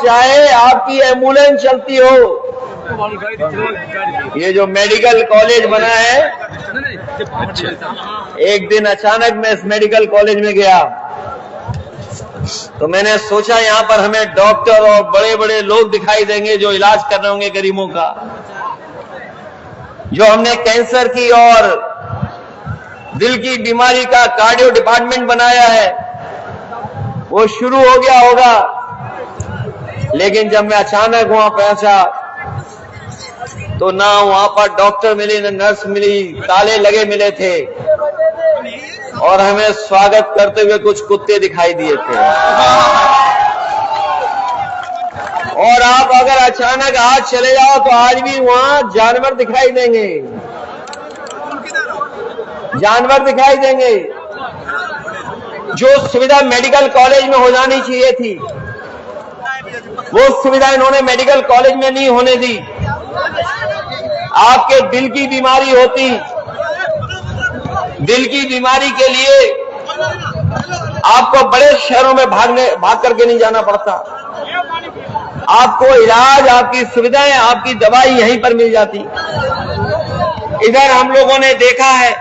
चाहे आपकी एम्बुलेंस चलती हो, ये जो मेडिकल कॉलेज बना है, एक दिन अचानक मैं इस मेडिकल कॉलेज में गया तो मैंने सोचा यहां पर हमें डॉक्टर और बड़े बड़े लोग दिखाई देंगे जो इलाज कर रहे होंगे गरीबों का। जो हमने कैंसर की और दिल की बीमारी का कार्डियो डिपार्टमेंट बनाया है वो शुरू हो गया होगा, लेकिन जब मैं अचानक वहां पहुंचा तो ना वहां पर डॉक्टर मिली न नर्स मिली, ताले लगे मिले थे और हमें स्वागत करते हुए कुछ कुत्ते दिखाई दिए थे। और आप अगर अचानक आज चले जाओ तो आज भी वहां जानवर दिखाई देंगे, जानवर दिखाई देंगे। जो सुविधा मेडिकल कॉलेज में हो जानी चाहिए थी वो सुविधा इन्होंने मेडिकल कॉलेज में नहीं होने दी। आपके दिल की बीमारी होती, दिल की बीमारी के लिए आपको बड़े शहरों में भाग करके नहीं जाना पड़ता। आपको इलाज, आपकी सुविधाएं, आपकी दवाई यहीं पर मिल जाती। इधर हम लोगों ने देखा है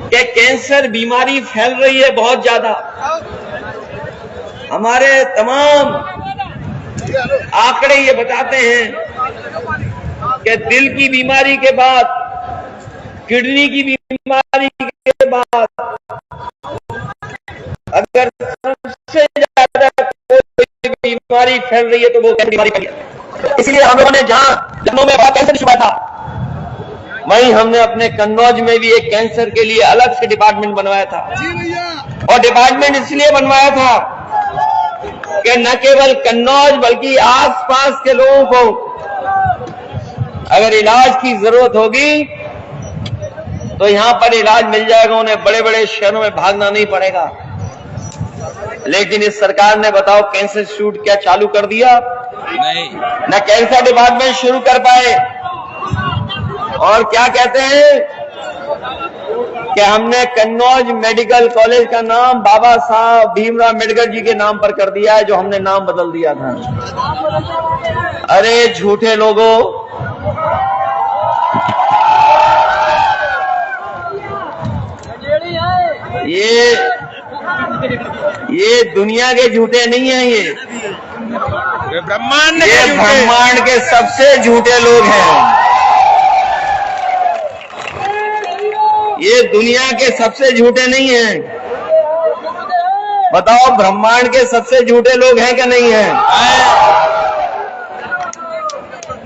कि कैंसर बीमारी फैल रही है बहुत ज्यादा। हमारे तमाम आंकड़े ये बताते हैं कि दिल की बीमारी के बाद, किडनी की बीमारी के बाद अगर सबसे ज्यादा कोई बीमारी फैल रही है तो वो कैंसर बीमारी फैली है। इसलिए हम लोगों ने जहां लखनऊ में कैंसर शुरू था, वहीं हमने अपने कन्नौज में भी एक कैंसर के लिए अलग से डिपार्टमेंट बनवाया था। और डिपार्टमेंट इसलिए बनवाया था कि न केवल कन्नौज बल्कि आसपास के लोगों को अगर इलाज की जरूरत होगी तो यहां पर इलाज मिल जाएगा, उन्हें बड़े बड़े शहरों में भागना नहीं पड़ेगा। लेकिन इस सरकार ने बताओ कैंसर इंस्टीट्यूट क्या चालू कर दिया? नहीं। न कैंसर डिपार्टमेंट शुरू कर पाए और क्या कहते हैं कि हमने कन्नौज मेडिकल कॉलेज का नाम बाबा साहब भीमराव अम्बेडकर जी के नाम पर कर दिया है, जो हमने नाम बदल दिया था। अरे झूठे लोगों, ये दुनिया के झूठे नहीं हैं, ये ब्रह्मांड के सबसे झूठे लोग हैं। ये दुनिया के सबसे झूठे नहीं हैं। बताओ ब्रह्मांड के सबसे झूठे लोग हैं कि नहीं हैं?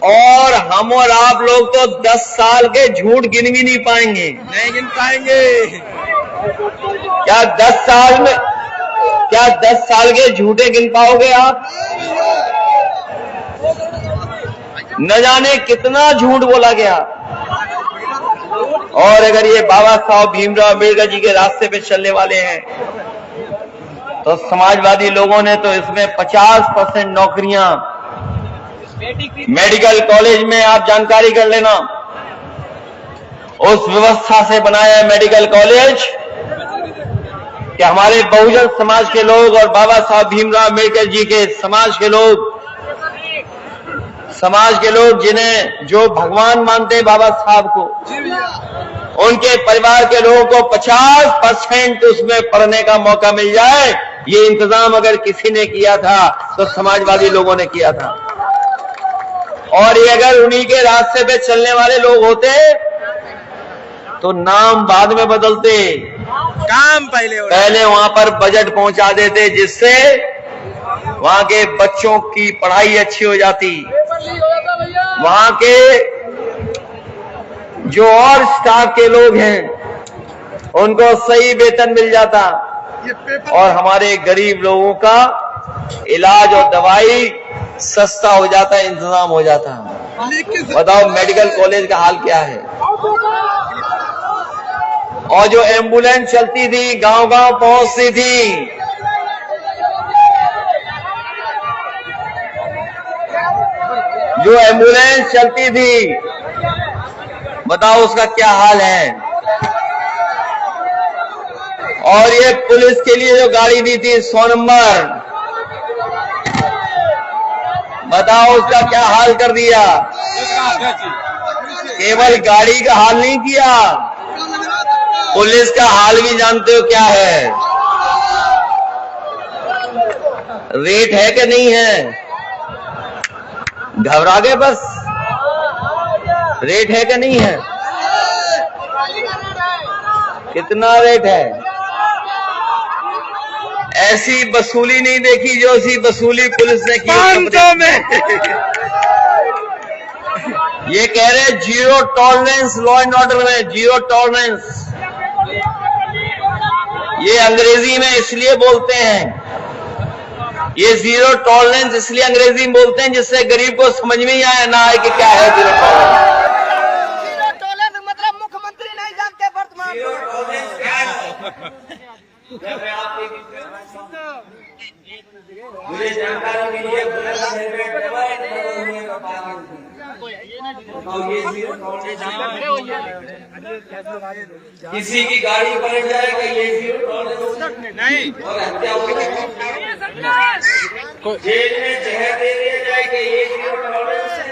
और हम और आप लोग तो 10 साल के झूठ गिन भी नहीं पाएंगे। नहीं गिन पाएंगे। क्या 10 साल के झूठे गिन पाओगे आप? न जाने कितना झूठ बोला गया। और अगर ये बाबा साहब भीमराव अम्बेडकर जी के रास्ते पे चलने वाले हैं तो समाजवादी लोगों ने तो इसमें 50% नौकरियां मेडिकल कॉलेज में, आप जानकारी कर लेना, उस व्यवस्था से बनाया है मेडिकल कॉलेज कि हमारे बहुजन समाज के लोग और बाबा साहब भीमराव अम्बेडकर जी के समाज के लोग जिन्हें जो भगवान मानते हैं बाबा साहब को, उनके परिवार के लोगों को 50% उसमें पढ़ने का मौका मिल जाए। ये इंतजाम अगर किसी ने किया था तो समाजवादी लोगों ने किया था। और ये अगर उन्हीं के रास्ते पे चलने वाले लोग होते तो नाम बाद में बदलते, काम पहले वहां पर बजट पहुंचा देते जिससे वहां के बच्चों की पढ़ाई अच्छी हो जाती, वहां के जो और स्टाफ के लोग हैं उनको सही वेतन मिल जाता और हमारे गरीब लोगों का इलाज और दवाई सस्ता हो जाता, इंतजाम हो जाता। बताओ मेडिकल कॉलेज का हाल क्या है। और जो एम्बुलेंस चलती थी, गांव-गांव पहुंचती थी, जो एम्बुलेंस चलती थी, बताओ उसका क्या हाल है। और ये पुलिस के लिए जो गाड़ी दी थी 100 नंबर, बताओ उसका क्या हाल कर दिया। केवल गाड़ी का हाल नहीं किया, पुलिस का हाल भी जानते हो क्या है। रेट है कि नहीं है, घबरा गए बस। रेट है कि नहीं है, कितना रेट है। ऐसी वसूली नहीं देखी जो ऐसी वसूली पुलिस ने की 500 में। ये कह रहे zero tolerance law and order में, जीरो टॉलरेंस। ये अंग्रेजी में इसलिए बोलते हैं, ये जीरो टॉलरेंस इसलिए अंग्रेजी में बोलते हैं जिससे गरीब को समझ में ही ना आए कि क्या है जीरो टॉलरेंस। जीरो टॉलरेंस मतलब मुख्यमंत्री नहीं जानते वर्तमान मुझे जानकारी मिली किसी की गाड़ी पलट जाएगा ये जीरो टॉलरेंस नहीं, और हत्या जेल में जहर दे दिया जाएगा ये जीरो टॉलरेंस है।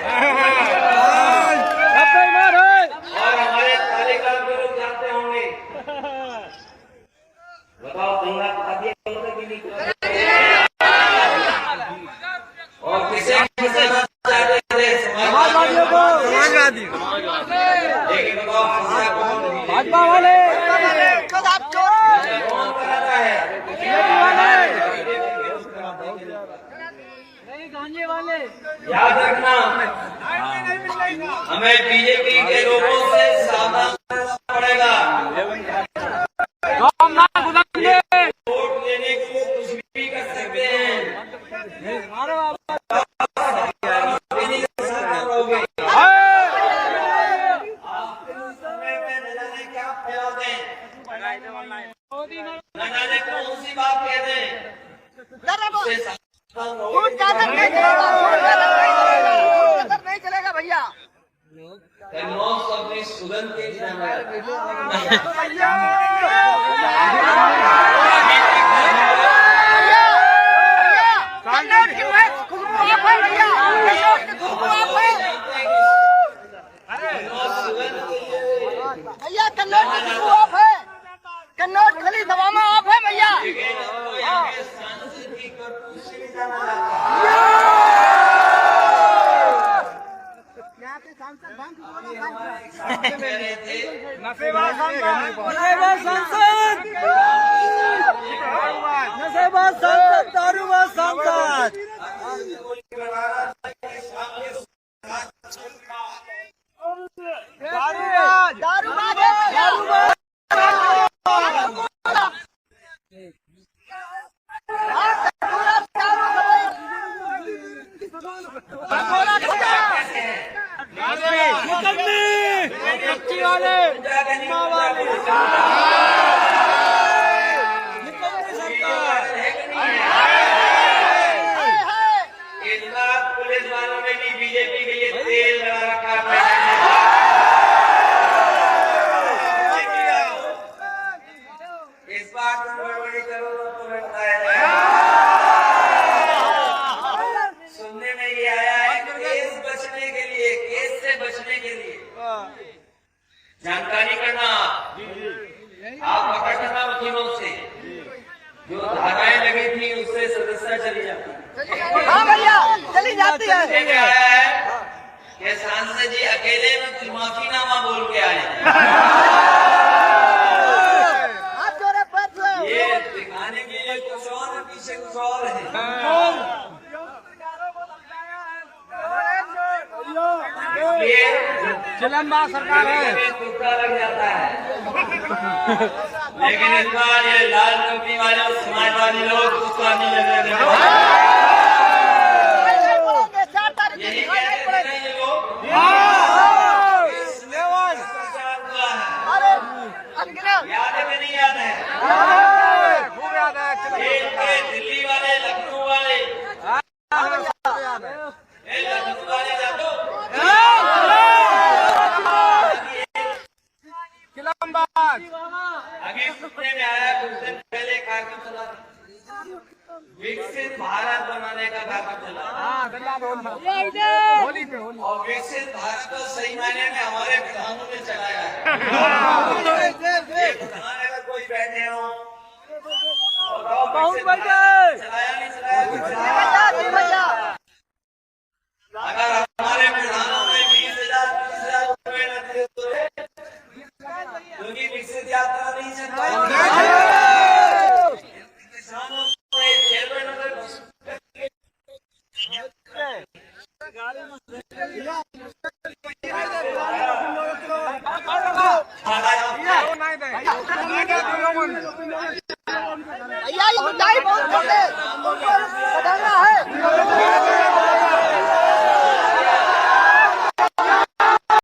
और हमारे कार्यकाल के लोग जानते होंगे, बताओ दंगा और किसे समाजवादियों को, लेकिन भाजपा वाले गांजे वाले याद रखना, हमें बीजेपी के लोगों से सावधान रहना पड़ेगा। वोट लेने के लिए कुछ भी कर सकते हैं। न जाने कौन सी बात कह दें, नहीं चलेगा भैया। अपनी सुगंध के भैया कन्नौज की खुशबू आप है, कन्नौज खली सभा में आप है भैया। दारूबाज सांसद पुलिस वालों ने भी बीजेपी के लिए तेल लगा रखा है। इस बात में गड़बड़ी करो तो तुम्हें बताया जाए। सुनने में ये आया है कि केस बचने के लिए, केस से बचने के लिए जानकारी करना, आप पकड़ करना वकीलों से, जो धाराएं लगी थी उससे सदस्यता चली जाती। हाँ भैया चली जाती है। क्या है कि सांसद जी अकेले में कुछ माफीनामा बोल के आए, ये दिखाने के लिए कुछ और पीछे कुछ और है। चिलम्बा सरकार है, तुक्का लग जाता है। लेकिन इस बार ये लाल टोपी वाले और समाजवादी लोग तुक्का नहीं लग रहे। यही कहते थे ये लोग याद है कि नहीं याद है? खूब याद है। दिल्ली वाले, लखनऊ वाले, लखनऊ वाले जातो अभी सुनने में आया कुछ दिन पहले कार्यक्रम चला, विकसित भारत बनाने का कार्यक्रम चला। और विकसित भारत को सही मायने में हमारे विधानों ने चलाया है। विधान अगर कोई बैठे हो चलाया नहीं चलाया। अगर हमारे विधानों में 20,000 रुपए लगते तो क्योंकि विकसित यात्रा नहीं चल पाएगी। किसानों को एक चेयरमैन अगर